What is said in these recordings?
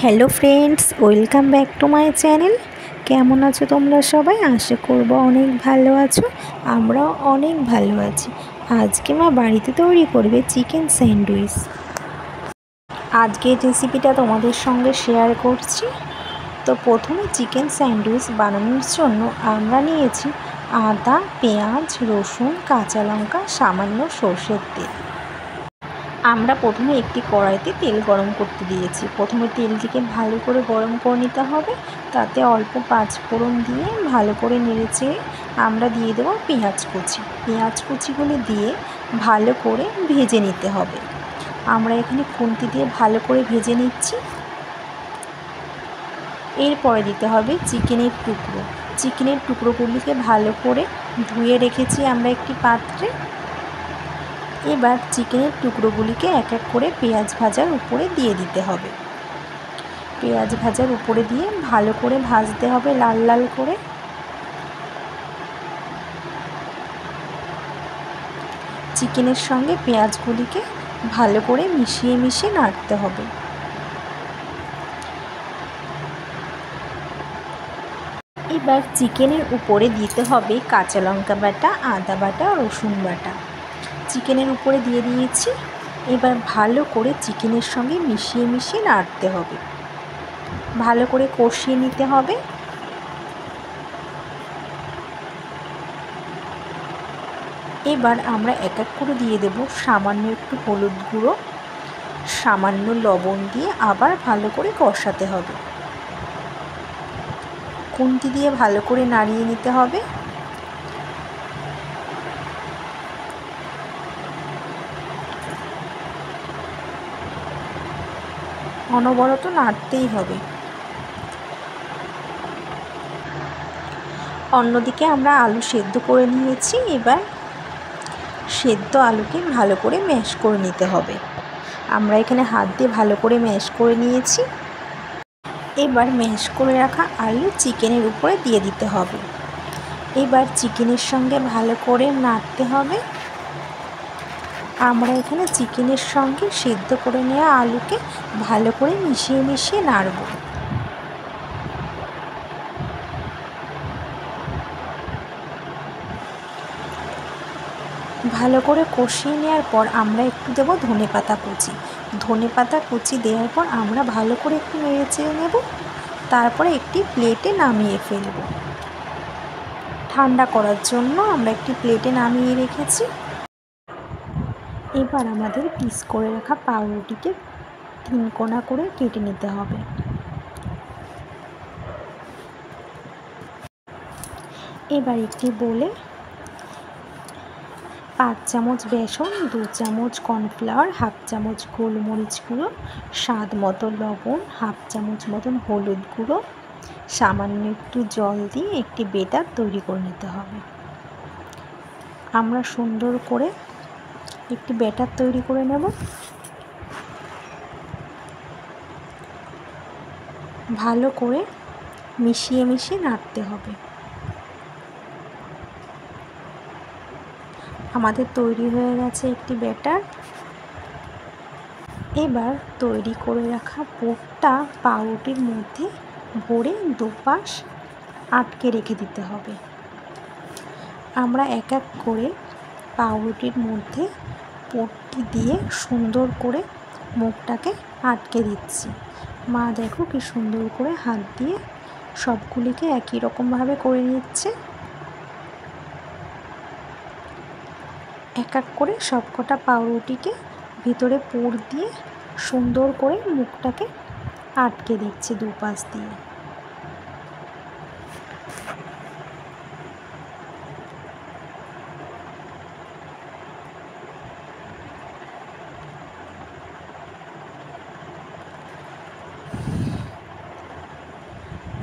Hello friends, welcome back to my channel. কেমন আছো তোমরা সবাই? আশা করবো অনেক ভালো আছো। আমরাও অনেক ভালো আছি। আজকে মা বাড়িতে তৈরি করবে চিকেন স্যান্ডউইচ। আজকের রেসিপিটা তোমাদের সঙ্গে শেয়ার করছি। তো প্রথমে চিকেন স্যান্ডউইচ বানানোর জন্য আমরা নিয়েছি আদা, পেঁয়াজ, রসুন, কাঁচা লঙ্কা, সামান্য সর্ষের তেল। আমরা প্রথমে একটি কড়াইতে তেল গরম করতে দিয়েছি। প্রথমে তেলটিকে ভালো করে গরম করে নিতে হবে। তাতে অল্প পাঁচফোড়ন দিয়ে ভালো করে নেড়েচেড়ে আমরা দিয়ে দেবো পেঁয়াজ কুচি। পেঁয়াজ কুচিগুলি দিয়ে ভালো করে ভেজে নিতে হবে। আমরা এখানে খুন্তি দিয়ে ভালো করে ভেজে নিচ্ছি। এরপরে দিতে হবে চিকেনের টুকরো। চিকেনের টুকরোগুলিকে ভালো করে ধুয়ে রেখেছি আমরা একটি পাত্রে। এবার চিকেনের টুকরোগুলিকে এক এক করে পেঁয়াজ ভাজার উপরে দিয়ে দিতে হবে। পেঁয়াজ ভাজার উপরে দিয়ে ভালো করে ভাজতে হবে লাল লাল করে। চিকেনের সঙ্গে পেঁয়াজগুলিকে ভালো করে মিশিয়ে মিশিয়ে নাড়তে হবে। এবার চিকেনের উপরে দিতে হবে কাঁচা লঙ্কা বাটা, আদা বাটা, রসুন বাটা। চিকেনের উপরে দিয়ে দিয়েছি। এবার ভালো করে চিকেনের সঙ্গে মিশিয়ে মিশিয়ে নাড়তে হবে। ভালো করে কষিয়ে নিতে হবে। এবার আমরা এক এক করে দিয়ে দেব সামান্য একটু হলুদ গুঁড়ো, সামান্য লবণ দিয়ে আবার ভালো করে কষাতে হবে। খুন্তি দিয়ে ভালো করে নাড়িয়ে নিতে হবে। অনবরত নাড়তেই হবে। অন্যদিকে আমরা আলু সেদ্ধ করে নিয়েছি। এবার সেদ্ধ আলুকে ভালো করে ম্যাশ করে নিতে হবে। আমরা এখানে হাত দিয়ে ভালো করে ম্যাশ করে নিয়েছি। এবার ম্যাশ করে রাখা আলু চিকেনের উপরে দিয়ে দিতে হবে। এবার চিকেনের সঙ্গে ভালো করে নাড়তে হবে। আমরা এখানে চিকেনের সঙ্গে সেদ্ধ করে নেওয়া আলুকে ভালো করে মিশিয়ে মিশিয়ে নাড়ব। ভালো করে কষিয়ে নেওয়ার পর আমরা একটু দেবো ধনেপাতা কুচি। ধনেপাতা কুচি দেওয়ার পর আমরা ভালো করে একটু নেড়ে চেড়ে নেব। তারপরে একটি প্লেটে নামিয়ে ফেলব। ঠান্ডা করার জন্য আমরা একটি প্লেটে নামিয়ে রেখেছি। এবার আমাদের পিস করে রাখা পাউরুটিকে 3 কোনা করে কেটে নিতে হবে। এবার একটি বোলে 5 চামচ বেসন, 2 চামচ কর্নফ্লাওয়ার, হাফ চামচ গোলমরিচ গুঁড়ো, স্বাদ মতো লবণ, হাফ চামচ মতন হলুদ গুঁড়ো, সামান্য একটু জল দিয়ে একটি বেটার তৈরি করে নিতে হবে। আমরা সুন্দর করে একটি ব্যাটার তৈরি করে নেব। ভালো করে মিশিয়ে মিশিয়ে নাড়তে হবে। আমাদের তৈরি হয়ে গেছে একটি ব্যাটার। এবার তৈরি করে রাখা পুরটা পাউরুটির মধ্যে ভরে দুপাশ আটকে রেখে দিতে হবে। আমরা এক এক করে পাউরুটির মধ্যে পুরটি দিয়ে সুন্দর করে মুখটাকে আটকে দিচ্ছি। মা দেখো কি সুন্দর করে হাত দিয়ে সবগুলিকে একই রকমভাবে করে নিচ্ছে। এক এক করে সবকটা পাউরুটিকে ভিতরে পুর দিয়ে সুন্দর করে মুখটাকে আটকে দিচ্ছি দুপাশ দিয়ে।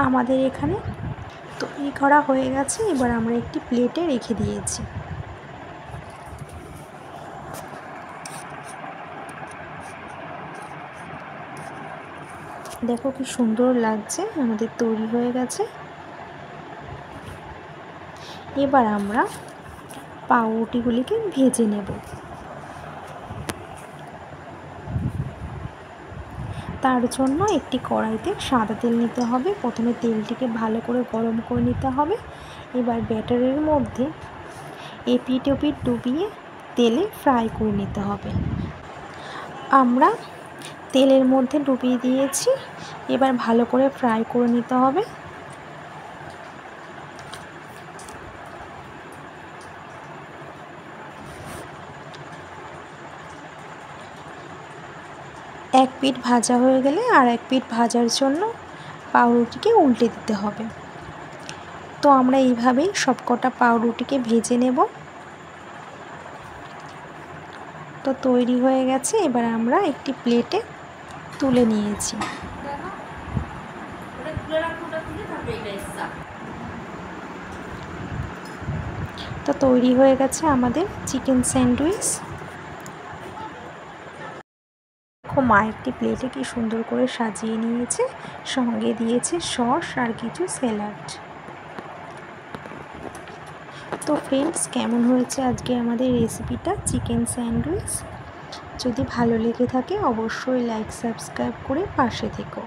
আমাদের এখানে তৈরি করা হয়ে গেছে। এবার আমরা একটি প্লেটে রেখে দিয়েছি। দেখো কি সুন্দর লাগছে, আমাদের তৈরি হয়ে গেছে। এবার আমরা পাউরুটিগুলিকে ভেজে নেব। তার জন্য একটি কড়াইতে সাদা তেল নিতে হবে। প্রথমে তেলটিকে ভালো করে গরম করে নিতে হবে। এবার ব্যাটারের মধ্যে এপিঠ ওপিঠ ডুবিয়ে তেলে ফ্রাই করে নিতে হবে। আমরা তেলের মধ্যে ডুবিয়ে দিয়েছি, এবার ভালো করে ফ্রাই করে নিতে হবে। এক পিঠ ভাজা হয়ে গেলে আর এক পিঠ ভাজার জন্য পাউরুটিকে উল্টে দিতে হবে। তো আমরা এইভাবেই সবকটা পাউরুটিকে ভেজে নেব। তো তৈরি হয়ে গেছে, এবার আমরা একটি প্লেটে তুলে নিয়েছি। তো তৈরি হয়ে গেছে আমাদের চিকেন স্যান্ডউইচ। মা একটি প্লেটে কি সুন্দর করে সাজিয়ে নিয়েছে, সঙ্গে দিয়েছে সস আর কিছু স্যালাড। তো ফ্রেন্ডস, কেমন হয়েছে আজকে আমাদের রেসিপিটা চিকেন স্যান্ডউইচ? যদি ভালো লেগে থাকে অবশ্যই লাইক সাবস্ক্রাইব করে পাশে থেকো।